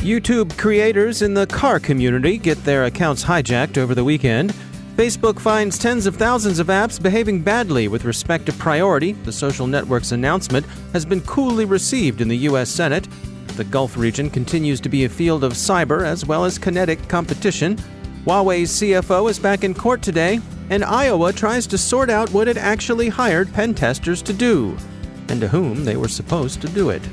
YouTube creators in the car community get their accounts hijacked over the weekend. Facebook finds tens of thousands of apps behaving badly with respect to priority. The social network's announcement has been coolly received in the U.S. Senate. The Gulf region continues to be a field of cyber as well as kinetic competition. Huawei's CFO is back in court today, and Iowa tries to sort out what it actually hired pen testers to do, and to whom they were supposed to do it.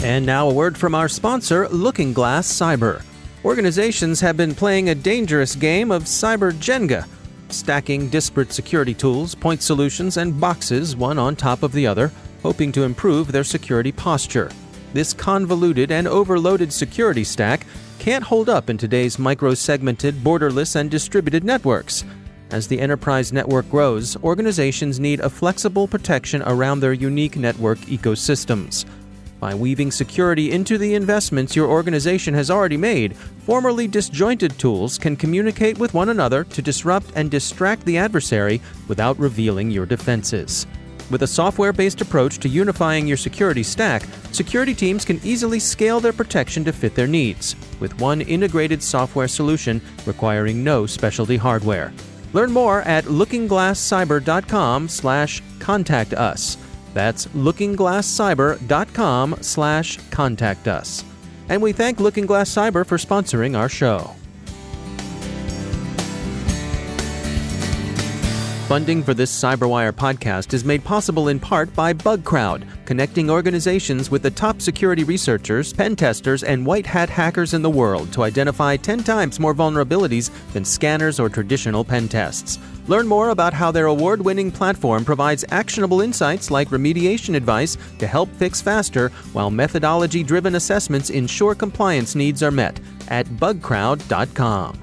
And now a word from our sponsor, LookingGlass Cyber. Organizations have been playing a dangerous game of cyber Jenga, stacking disparate security tools, point solutions, and boxes one on top of the other, hoping to improve their security posture. This convoluted and overloaded security stack can't hold up in today's micro-segmented, borderless, and distributed networks. As the enterprise network grows, organizations need a flexible protection around their unique network ecosystems. By weaving security into the investments your organization has already made, formerly disjointed tools can communicate with one another to disrupt and distract the adversary without revealing your defenses. With a software-based approach to unifying your security stack, security teams can easily scale their protection to fit their needs, with one integrated software solution requiring no specialty hardware. Learn more at lookingglasscyber.com/contact us. That's lookingglasscyber.com/contact us. And we thank Looking Glass Cyber for sponsoring our show. Funding for this CyberWire podcast is made possible in part by BugCrowd, connecting organizations with the top security researchers, pen testers, and white hat hackers in the world to identify 10 times more vulnerabilities than scanners or traditional pen tests. Learn more about how their award-winning platform provides actionable insights like remediation advice to help fix faster, while methodology-driven assessments ensure compliance needs are met at bugcrowd.com.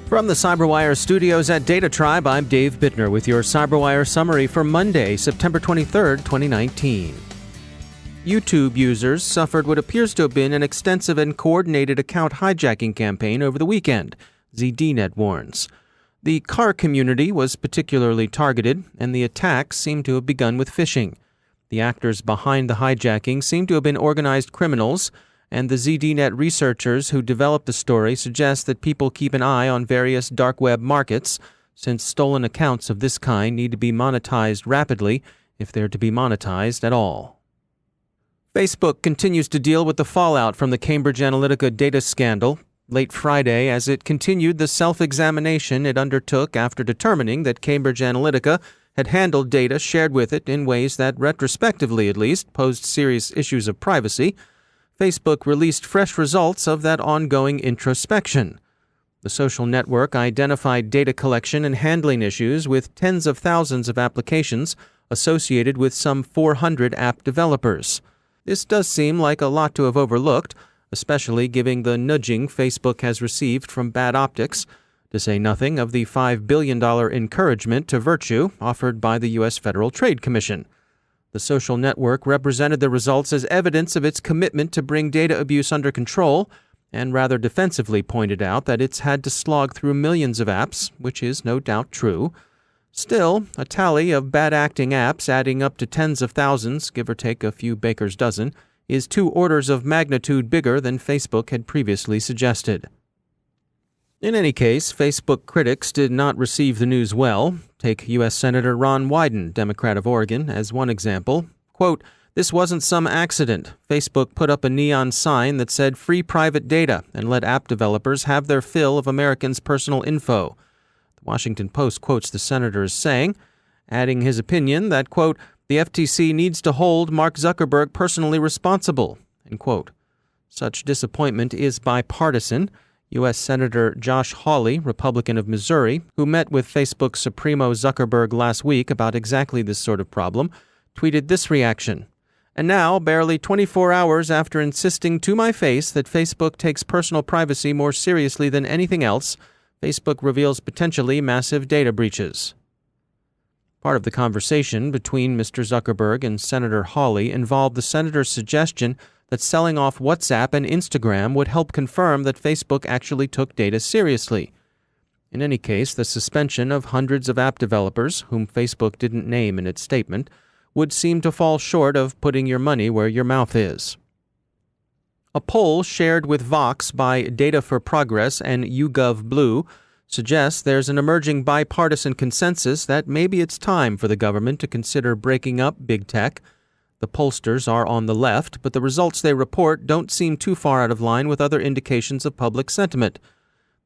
From the CyberWire studios at Data Tribe, I'm Dave Bittner with your CyberWire summary for Monday, September 23, 2019. YouTube users suffered what appears to have been an extensive and coordinated account hijacking campaign over the weekend, ZDNet warns. The car community was particularly targeted, and the attacks seem to have begun with phishing. The actors behind the hijacking seem to have been organized criminals, and the ZDNet researchers who developed the story suggest that people keep an eye on various dark web markets, since stolen accounts of this kind need to be monetized rapidly if they're to be monetized at all. Facebook continues to deal with the fallout from the Cambridge Analytica data scandal late Friday as it continued the self-examination it undertook after determining that Cambridge Analytica had handled data shared with it in ways that, retrospectively at least, posed serious issues of privacy. Facebook released fresh results of that ongoing introspection. The social network identified data collection and handling issues with tens of thousands of applications associated with some 400 app developers. This does seem like a lot to have overlooked, especially given the nudging Facebook has received from bad optics, to say nothing of the $5 billion encouragement to virtue offered by the U.S. Federal Trade Commission. The social network represented the results as evidence of its commitment to bring data abuse under control, and rather defensively pointed out that it's had to slog through millions of apps, which is no doubt true. Still, a tally of bad-acting apps adding up to tens of thousands, give or take a few baker's dozen, is 2 orders of magnitude bigger than Facebook had previously suggested. In any case, Facebook critics did not receive the news well. Take U.S. Senator Ron Wyden, Democrat of Oregon, as one example. Quote, "This wasn't some accident. Facebook put up a neon sign that said free private data and let app developers have their fill of Americans' personal info." The Washington Post quotes the senator as saying, adding his opinion that, quote, "The FTC needs to hold Mark Zuckerberg personally responsible," end quote. Such disappointment is bipartisan. U.S. Senator Josh Hawley, Republican of Missouri, who met with Facebook Supremo Zuckerberg last week about exactly this sort of problem, tweeted this reaction. "And now, barely 24 hours after insisting to my face that Facebook takes personal privacy more seriously than anything else, Facebook reveals potentially massive data breaches." Part of the conversation between Mr. Zuckerberg and Senator Hawley involved the senator's suggestion that selling off WhatsApp and Instagram would help confirm that Facebook actually took data seriously. In any case, the suspension of hundreds of app developers, whom Facebook didn't name in its statement, would seem to fall short of putting your money where your mouth is. A poll shared with Vox by Data for Progress and YouGov Blue suggests there's an emerging bipartisan consensus that maybe it's time for the government to consider breaking up big tech. The pollsters are on the left, but the results they report don't seem too far out of line with other indications of public sentiment.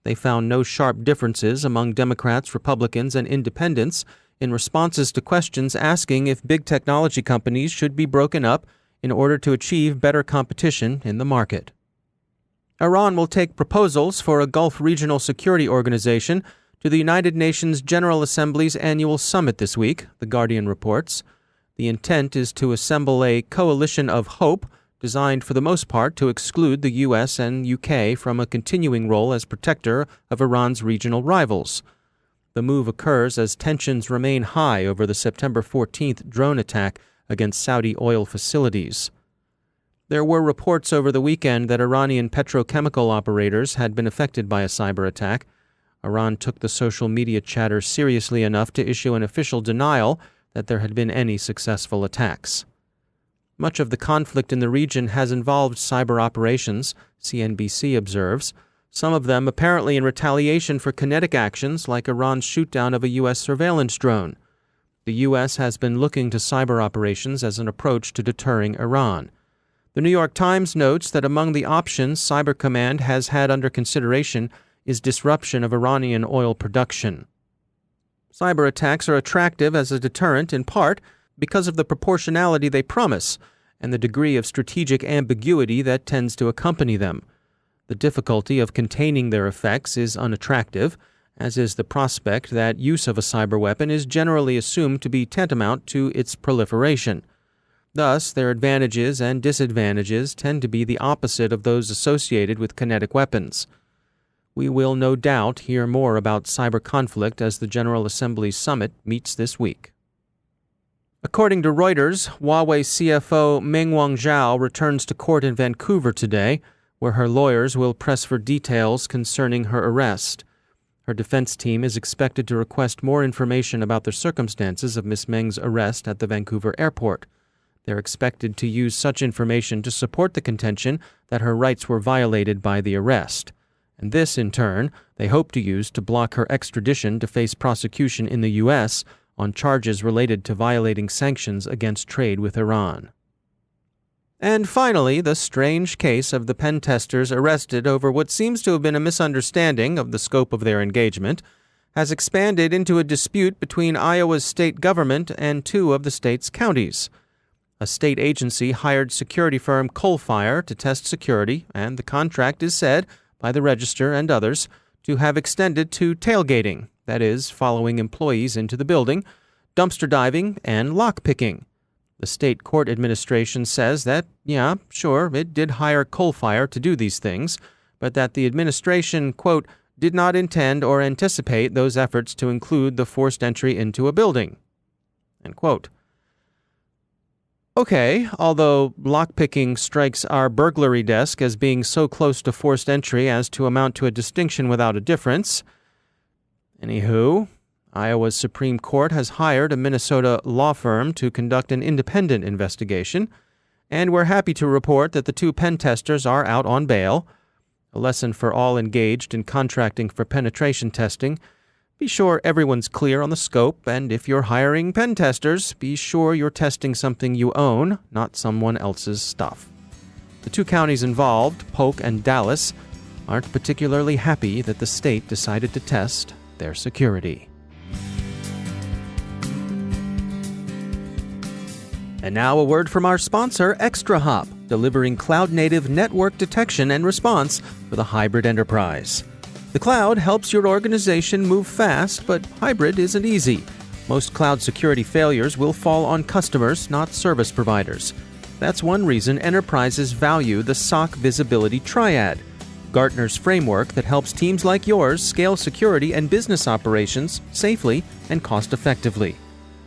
They found no sharp differences among Democrats, Republicans, and independents in responses to questions asking if big technology companies should be broken up in order to achieve better competition in the market. Iran will take proposals for a Gulf Regional Security Organization to the United Nations General Assembly's annual summit this week, The Guardian reports. The intent is to assemble a coalition of hope designed for the most part to exclude the U.S. and U.K. from a continuing role as protector of Iran's regional rivals. The move occurs as tensions remain high over the September 14th drone attack against Saudi oil facilities. There were reports over the weekend that Iranian petrochemical operators had been affected by a cyber attack. Iran took the social media chatter seriously enough to issue an official denial that there had been any successful attacks. Much of the conflict in the region has involved cyber operations, CNBC observes, some of them apparently in retaliation for kinetic actions like Iran's shootdown of a U.S. surveillance drone. The U.S. has been looking to cyber operations as an approach to deterring Iran. The New York Times notes that among the options Cyber Command has had under consideration is disruption of Iranian oil production. Cyber attacks are attractive as a deterrent in part because of the proportionality they promise and the degree of strategic ambiguity that tends to accompany them. The difficulty of containing their effects is unattractive, as is the prospect that use of a cyber weapon is generally assumed to be tantamount to its proliferation. Thus, their advantages and disadvantages tend to be the opposite of those associated with kinetic weapons. We will no doubt hear more about cyber conflict as the General Assembly's summit meets this week. According to Reuters, Huawei CFO Mengwang Zhao returns to court in Vancouver today, where her lawyers will press for details concerning her arrest. Her defense team is expected to request more information about the circumstances of Ms. Meng's arrest at the Vancouver airport. They're expected to use such information to support the contention that her rights were violated by the arrest. And this, in turn, they hope to use to block her extradition to face prosecution in the U.S. on charges related to violating sanctions against trade with Iran. And finally, the strange case of the pen testers arrested over what seems to have been a misunderstanding of the scope of their engagement has expanded into a dispute between Iowa's state government and two of the state's counties. A state agency hired security firm Coalfire to test security, and the contract is said, by the Register and others, to have extended to tailgating, that is, following employees into the building, dumpster diving, and lockpicking. The state court administration says that, yeah, sure, it did hire Coalfire to do these things, but that the administration, quote, did not intend or anticipate those efforts to include the forced entry into a building, end quote. Okay, although lockpicking strikes our burglary desk as being so close to forced entry as to amount to a distinction without a difference. Anywho, Iowa's Supreme Court has hired a Minnesota law firm to conduct an independent investigation, and we're happy to report that the two pen testers are out on bail. A lesson for all engaged in contracting for penetration testing. Be sure everyone's clear on the scope, and if you're hiring pen testers, be sure you're testing something you own, not someone else's stuff. The two counties involved, Polk and Dallas, aren't particularly happy that the state decided to test their security. And now a word from our sponsor, ExtraHop, delivering cloud-native network detection and response for the hybrid enterprise. The cloud helps your organization move fast, but hybrid isn't easy. Most cloud security failures will fall on customers, not service providers. That's one reason enterprises value the SOC Visibility Triad, Gartner's framework that helps teams like yours scale security and business operations safely and cost-effectively.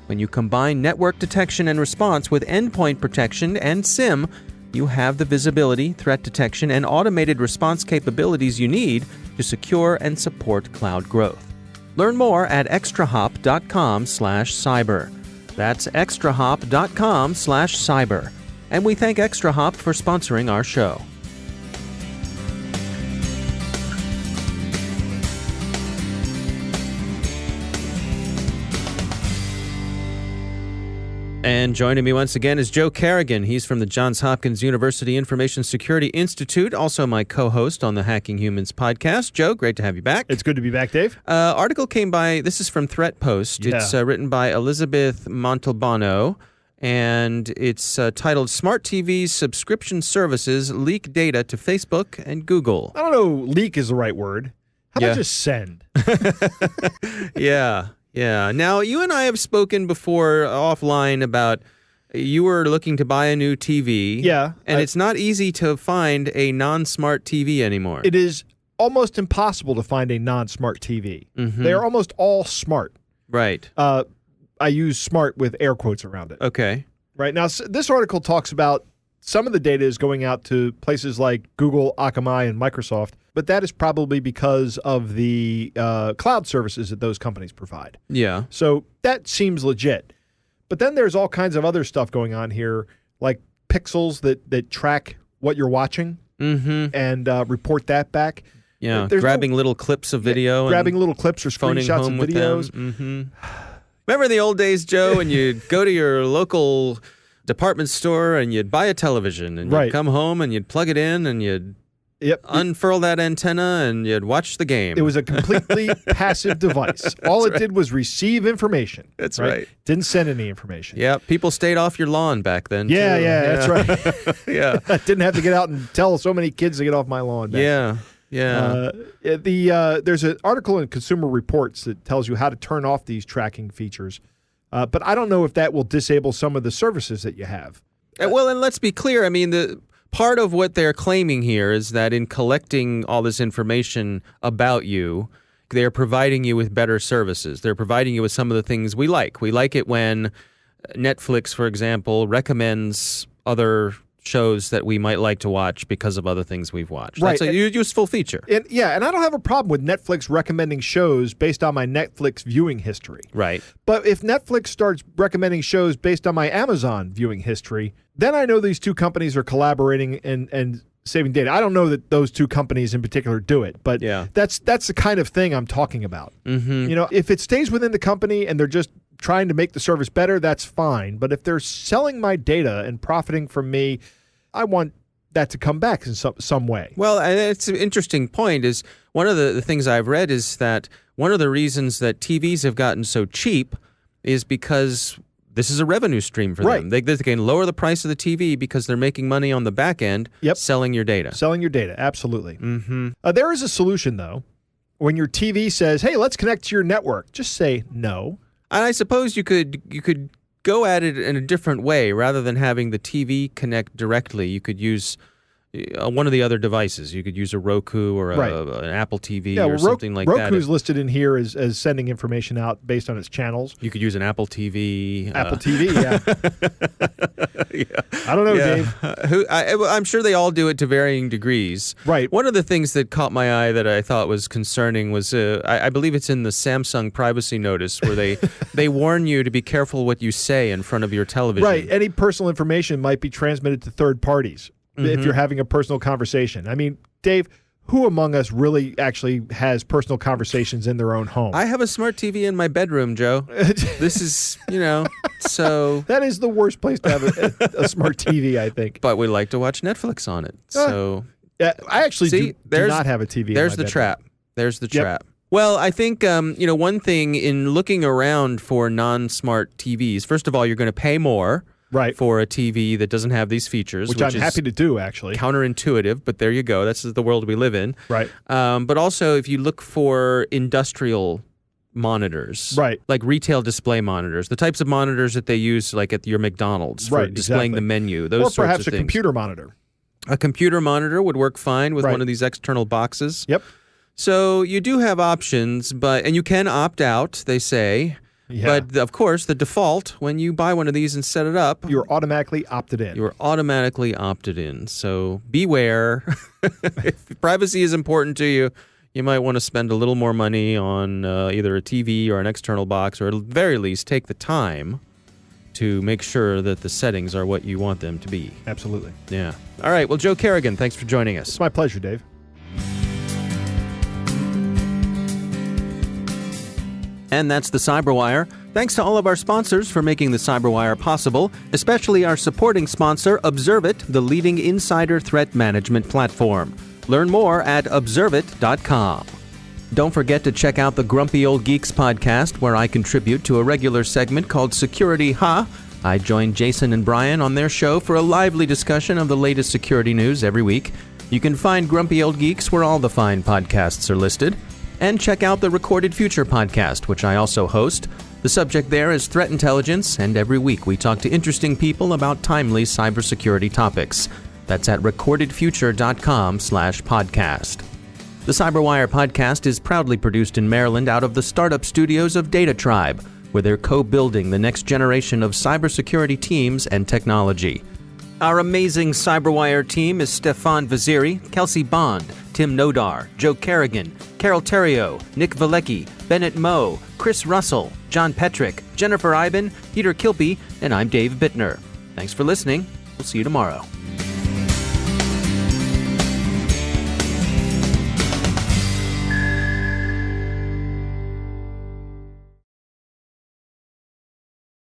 When you combine network detection and response with endpoint protection and SIEM, you have the visibility, threat detection, and automated response capabilities you need to secure and support cloud growth. Learn more at extrahop.com/cyber. That's extrahop.com/cyber. And we thank ExtraHop for sponsoring our show. And joining me once again is Joe Carrigan. He's from the Johns Hopkins University Information Security Institute, also my co-host on the Hacking Humans podcast. Joe, great to have you back. It's good to be back, Dave. Article came by, this is from Threat Post. Yeah. It's written by Elizabeth Montalbano, and it's titled Smart TVs Subscription Services Leak Data to Facebook and Google. I don't know, leak is the right word. How about just send? Yeah. Yeah. Now, you and I have spoken before offline about you were looking to buy a new TV. Yeah. And it's not easy to find a non-smart TV anymore. It is almost impossible to find a non-smart TV. Mm-hmm. They are almost all smart. Right. I use smart with air quotes around it. Okay. Right. Now, this article talks about some of the data is going out to places like Google, Akamai, and Microsoft, but that is probably because of the cloud services that those companies provide. Yeah. So that seems legit. But then there's all kinds of other stuff going on here, like pixels that track what you're watching and report that back. Yeah, grabbing little clips of video. Grabbing little clips or screenshots of videos. Remember the old days, Joe, when you'd go to your local department store and you'd buy a television and you'd come home and you'd plug it in and you'd unfurl that antenna and you'd watch the game. It was a completely passive device. All it did was receive information. That's right. Didn't send any information. Yeah, people stayed off your lawn back then, too. Yeah, that's right. Yeah. I didn't have to get out and tell so many kids to get off my lawn. Yeah. There's an article in Consumer Reports that tells you how to turn off these tracking features. But I don't know if that will disable some of the services that you have. Well, and let's be clear. I mean, the part of what they're claiming here is that in collecting all this information about you, they're providing you with better services. They're providing you with some of the things we like. We like it when Netflix, for example, recommends other shows that we might like to watch because of other things we've watched. Right. That's a useful feature. And I don't have a problem with Netflix recommending shows based on my Netflix viewing history. Right. But if Netflix starts recommending shows based on my Amazon viewing history, then I know these two companies are collaborating and saving data. I don't know that those two companies in particular do it, but that's the kind of thing I'm talking about. Mm-hmm. You know, if it stays within the company and they're just trying to make the service better, that's fine. But if they're selling my data and profiting from me, I want that to come back in some way. Well, it's an interesting point. Is one of the things I've read is that one of the reasons that TVs have gotten so cheap is because this is a revenue stream for them. They can lower the price of the TV because they're making money on the back end selling your data. Selling your data, absolutely. Mm-hmm. There is a solution, though. When your TV says, hey, let's connect to your network, just say no. And I suppose you could go at it in a different way. Rather than having the TV connect directly, you could use one of the other devices. You could use a Roku or an Apple TV or something like that. Roku's listed in here as sending information out based on its channels. You could use an Apple TV. Apple TV, I don't know, Dave. I'm sure they all do it to varying degrees. Right. One of the things that caught my eye that I thought was concerning was, I believe it's in the Samsung privacy notice, where they warn you to be careful what you say in front of your television. Right. Any personal information might be transmitted to third parties. If you're having a personal conversation. I mean, Dave, who among us really actually has personal conversations in their own home? I have a smart TV in my bedroom, Joe. This is, so... That is the worst place to have a smart TV, I think. But we like to watch Netflix on it, so... I actually do not have a TV There's in my the trap. There's the trap. Well, I think, one thing in looking around for non-smart TVs, first of all, you're going to pay more. Right. For a TV that doesn't have these features. Which I'm happy to do, actually. Counterintuitive, but there you go. That's the world we live in. Right. But also, if you look for industrial monitors, like retail display monitors, the types of monitors that they use like at your McDonald's for displaying the menu, those sorts of things. Or perhaps a computer monitor. A computer monitor would work fine with one of these external boxes. Yep. So you do have options, and you can opt out, they say. Yeah. But, of course, the default, when you buy one of these and set it up... You're automatically opted in. You're automatically opted in. So beware. If privacy is important to you, you might want to spend a little more money on either a TV or an external box, or at the very least, take the time to make sure that the settings are what you want them to be. Absolutely. Yeah. All right. Well, Joe Kerrigan, thanks for joining us. It's my pleasure, Dave. And that's the CyberWire. Thanks to all of our sponsors for making the CyberWire possible, especially our supporting sponsor, Observit, the leading insider threat management platform. Learn more at observit.com. Don't forget to check out the Grumpy Old Geeks podcast, where I contribute to a regular segment called Security Ha. I join Jason and Brian on their show for a lively discussion of the latest security news every week. You can find Grumpy Old Geeks where all the fine podcasts are listed. And check out the Recorded Future podcast, which I also host. The subject there is threat intelligence, and every week we talk to interesting people about timely cybersecurity topics. That's at recordedfuture.com/podcast. The CyberWire podcast is proudly produced in Maryland out of the startup studios of Data Tribe, where they're co-building the next generation of cybersecurity teams and technology. Our amazing CyberWire team is Stefan Vaziri, Kelsey Bond, Tim Nodar, Joe Kerrigan, Carol Terrio, Nick Valecki, Bennett Moe, Chris Russell, John Petrick, Jennifer Iben, Peter Kilpie, and I'm Dave Bittner. Thanks for listening. We'll see you tomorrow.